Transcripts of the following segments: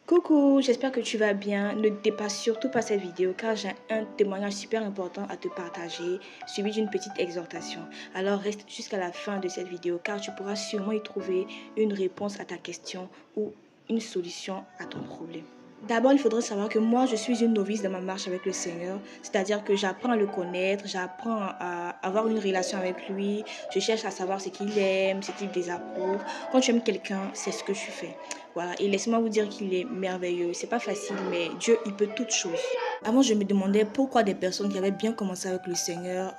Coucou, j'espère que tu vas bien. Ne dépasse surtout pas cette vidéo car j'ai un témoignage super important à te partager, suivi d'une petite exhortation. Alors reste jusqu'à la fin de cette vidéo car tu pourras sûrement y trouver une réponse à ta question ou une solution à ton problème. D'abord, il faudrait savoir que moi, je suis une novice dans ma marche avec le Seigneur. C'est-à-dire que j'apprends à le connaître, j'apprends à avoir une relation avec lui. Je cherche à savoir ce qu'il aime, ce qu'il désapprouve. Quand tu aimes quelqu'un, c'est ce que tu fais. Voilà. Et laissez-moi vous dire qu'il est merveilleux. C'est pas facile, mais Dieu, il peut toutes choses. Avant, je me demandais pourquoi des personnes qui avaient bien commencé avec le Seigneur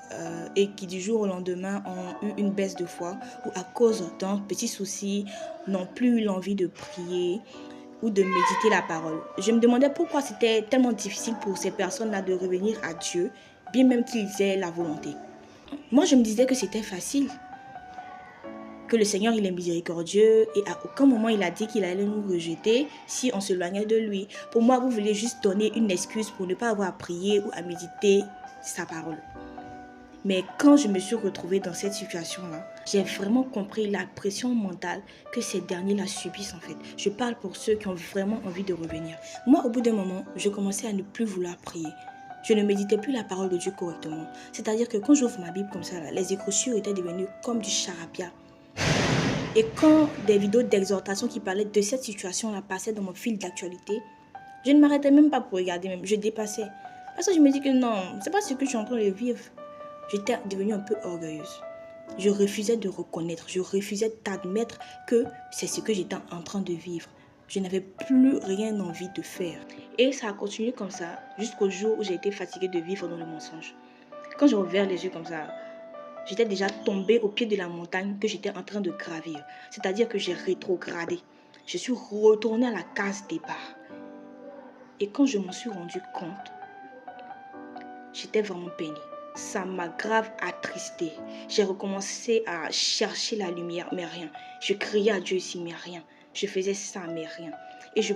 et qui du jour au lendemain ont eu une baisse de foi ou à cause d'un petit souci n'ont plus eu l'envie de prier ou de méditer la parole. Je me demandais pourquoi c'était tellement difficile pour ces personnes-là de revenir à Dieu, bien même qu'ils aient la volonté. Moi, je me disais que c'était facile, que le Seigneur, il est miséricordieux et à aucun moment il a dit qu'il allait nous rejeter si on s'éloignait de lui. Pour moi, vous voulez juste donner une excuse pour ne pas avoir à prier ou à méditer sa parole. Mais quand je me suis retrouvée dans cette situation-là, j'ai vraiment compris la pression mentale que ces derniers-là subissent en fait. Je parle pour ceux qui ont vraiment envie de revenir. Moi, au bout d'un moment, je commençais à ne plus vouloir prier. Je ne méditais plus la parole de Dieu correctement. C'est-à-dire que quand j'ouvre ma Bible comme ça, les écritures étaient devenues comme du charabia. Et quand des vidéos d'exhortation qui parlaient de cette situation-là passaient dans mon fil d'actualité, je ne m'arrêtais même pas pour regarder, même je dépassais. Parce que je me dis que non, c'est pas ce que je suis en train de vivre. J'étais devenue un peu orgueilleuse. Je refusais de reconnaître, je refusais d'admettre que c'est ce que j'étais en train de vivre. Je n'avais plus rien envie de faire. Et ça a continué comme ça jusqu'au jour où j'ai été fatiguée de vivre dans le mensonge. Quand j'ai ouvert les yeux comme ça, j'étais déjà tombée au pied de la montagne que j'étais en train de gravir. C'est-à-dire que j'ai rétrogradé. Je suis retournée à la case départ. Et quand je m'en suis rendu compte, j'étais vraiment peinée. Ça m'a grave attristée. J'ai recommencé à chercher la lumière, mais rien. Je criais à Dieu ici, mais rien. Je faisais ça, mais rien. Et je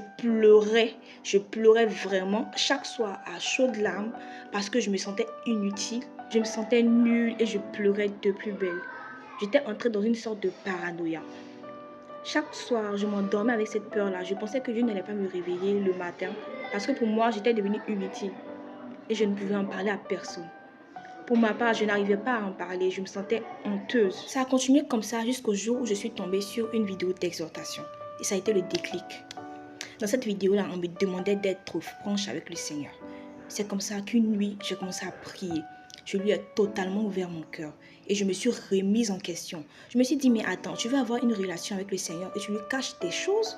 pleurais vraiment chaque soir à chaudes larmes parce que je me sentais inutile, je me sentais nulle et je pleurais de plus belle. J'étais entrée dans une sorte de paranoïa. Chaque soir, je m'endormais avec cette peur-là. Je pensais que Dieu n'allait pas me réveiller le matin parce que pour moi, j'étais devenue inutile et je ne pouvais en parler à personne. Pour ma part, je n'arrivais pas à en parler, je me sentais honteuse. Ça a continué comme ça jusqu'au jour où je suis tombée sur une vidéo d'exhortation. Et ça a été le déclic. Dans cette vidéo-là, on me demandait d'être franche avec le Seigneur. C'est comme ça qu'une nuit, j'ai commencé à prier. Je lui ai totalement ouvert mon cœur. Et je me suis remise en question. Je me suis dit, mais attends, tu veux avoir une relation avec le Seigneur et tu lui caches des choses?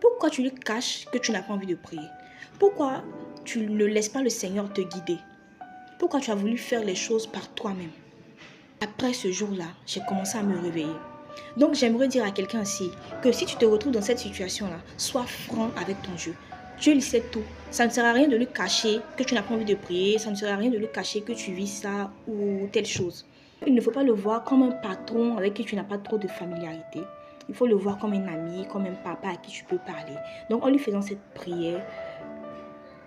Pourquoi tu lui caches que tu n'as pas envie de prier? Pourquoi tu ne laisses pas le Seigneur te guider? Pourquoi tu as voulu faire les choses par toi-même? Après ce jour-là, j'ai commencé à me réveiller. Donc j'aimerais dire à quelqu'un ici que si tu te retrouves dans cette situation-là, sois franc avec ton Dieu. Dieu il sait tout. Ça ne sert à rien de lui cacher que tu n'as pas envie de prier. Ça ne sert à rien de lui cacher que tu vis ça ou telle chose. Il ne faut pas le voir comme un patron avec qui tu n'as pas trop de familiarité. Il faut le voir comme un ami, comme un papa à qui tu peux parler. Donc en lui faisant cette prière,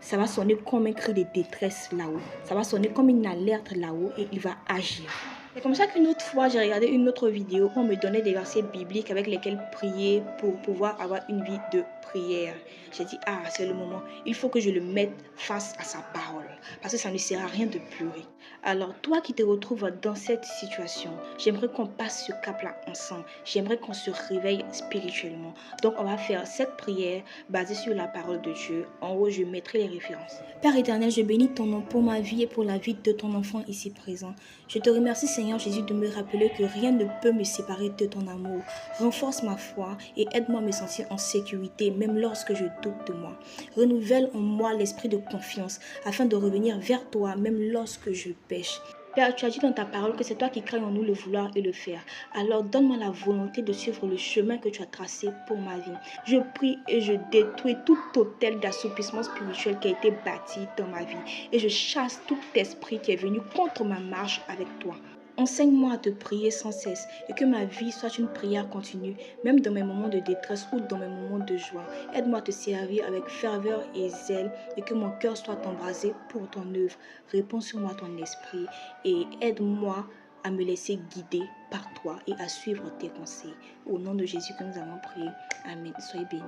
ça va sonner comme un cri de détresse là-haut. Ça va sonner comme une alerte là-haut et il va agir. C'est comme ça qu'une autre fois, j'ai regardé une autre vidéo où on me donnait des versets bibliques avec lesquels prier pour pouvoir avoir une vie de prière. J'ai dit, ah, c'est le moment. Il faut que je le mette face à sa parole. Parce que ça ne sert à rien de pleurer. Alors, toi qui te retrouves dans cette situation, j'aimerais qu'on passe ce cap-là ensemble. J'aimerais qu'on se réveille spirituellement. Donc, on va faire cette prière basée sur la parole de Dieu. En haut, je mettrai les références. Père éternel, je bénis ton nom pour ma vie et pour la vie de ton enfant ici présent. Je te remercie, Seigneur Jésus, de me rappeler que rien ne peut me séparer de ton amour. Renforce ma foi et aide-moi à me sentir en sécurité, même lorsque je doute de moi. Renouvelle en moi l'esprit de confiance afin de revenir vers toi, même lorsque je pêche. Père, tu as dit dans ta parole que c'est toi qui crées en nous le vouloir et le faire. Alors donne-moi la volonté de suivre le chemin que tu as tracé pour ma vie. Je prie et je détruis tout hôtel d'assoupissement spirituel qui a été bâti dans ma vie. Et je chasse tout esprit qui est venu contre ma marche avec toi. Enseigne-moi à te prier sans cesse et que ma vie soit une prière continue, même dans mes moments de détresse ou dans mes moments de joie. Aide-moi à te servir avec ferveur et zèle et que mon cœur soit embrasé pour ton œuvre. Réponds sur moi ton esprit et aide-moi à me laisser guider par toi et à suivre tes conseils. Au nom de Jésus que nous avons prié. Amen. Soyez bénis.